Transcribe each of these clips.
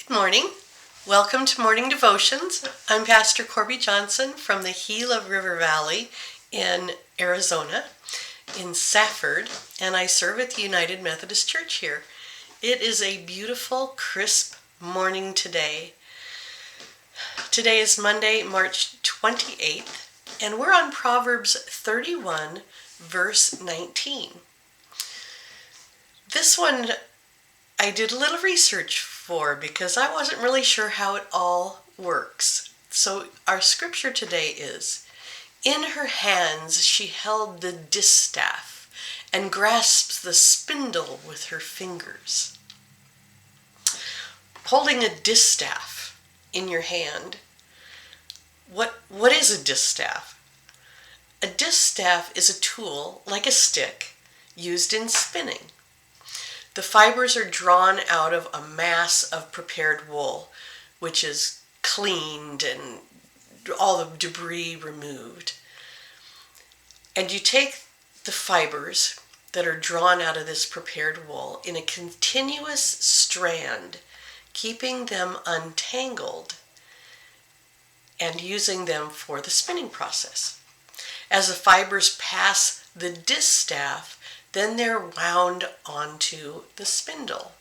Good morning. Welcome to Morning Devotions. I'm Pastor Corby Johnson from the Gila River Valley in Arizona, in Safford, and I serve at the United Methodist Church here. It is a beautiful, crisp morning today. Today is Monday, March 28th, and we're on Proverbs 31, verse 19. This one I did a little research for because I wasn't really sure how it all works. So our scripture today is, "In her hands she held the distaff and grasped the spindle with her fingers." Holding a distaff in your hand. What is a distaff? A distaff is a tool, like a stick, used in spinning. The fibers are drawn out of a mass of prepared wool, which is cleaned and all the debris removed. And you take the fibers that are drawn out of this prepared wool in a continuous strand, keeping them untangled and using them for the spinning process. As the fibers pass the distaff, then they're wound onto the spindle.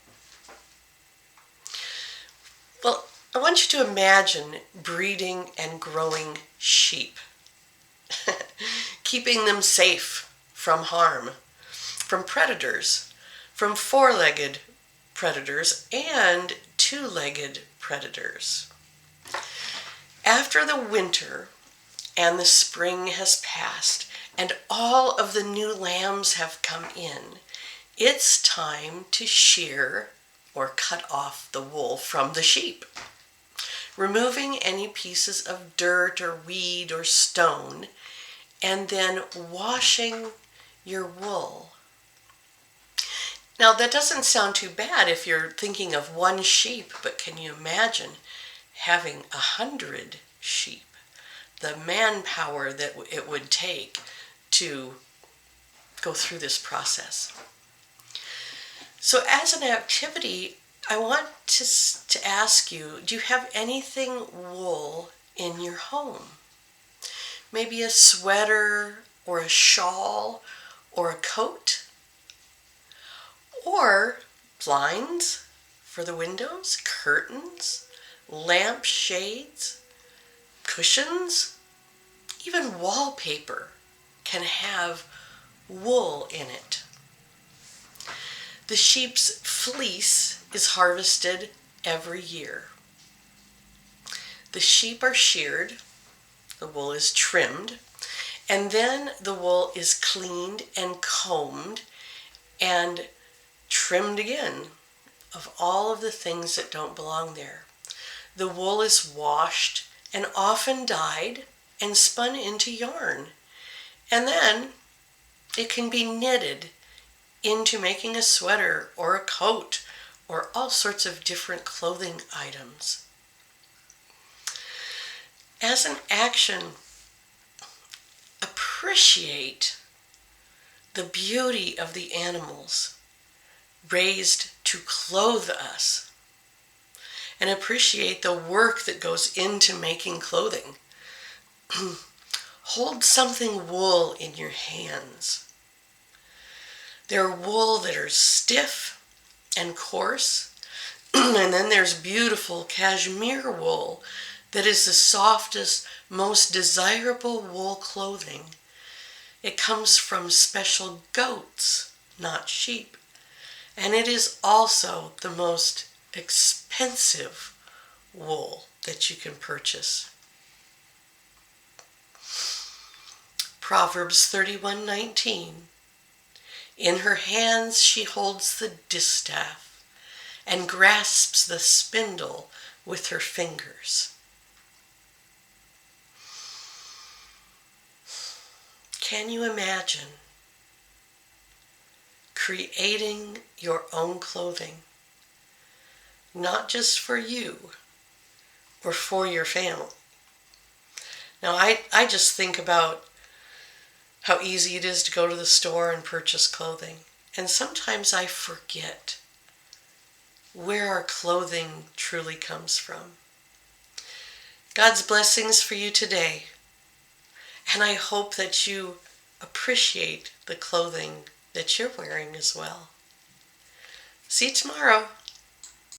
Well, I want you to imagine breeding and growing sheep, keeping them safe from harm, from predators, from four-legged predators and two-legged predators. After the winter and the spring has passed, and all of the new lambs have come in, it's time to shear or cut off the wool from the sheep, removing any pieces of dirt or weed or stone, and then washing your wool. Now, that doesn't sound too bad if you're thinking of one sheep, but can you imagine having 100 sheep? The manpower that it would take to go through this process. So as an activity, I want to ask you, do you have anything wool in your home? Maybe a sweater or a shawl or a coat? Or blinds for the windows, curtains, lamp shades, cushions, even wallpaper can have wool in it. The sheep's fleece is harvested every year. The sheep are sheared, the wool is trimmed, and then the wool is cleaned and combed and trimmed again of all of the things that don't belong there. The wool is washed and often dyed and spun into yarn. And then it can be knitted into making a sweater or a coat or all sorts of different clothing items. As an action, appreciate the beauty of the animals raised to clothe us, and appreciate the work that goes into making clothing. Hold something wool in your hands. There are wool that are stiff and coarse, and then there's beautiful cashmere wool that is the softest, most desirable wool clothing. It comes from special goats, not sheep, and it is also the most expensive wool that you can purchase. Proverbs 31:19. In her hands she holds the distaff and grasps the spindle with her fingers. Can you imagine creating your own clothing, not just for you or for your family? Now, I just think about how easy it is to go to the store and purchase clothing. And sometimes I forget where our clothing truly comes from. God's blessings for you today, and I hope that you appreciate the clothing that you're wearing as well. See you tomorrow.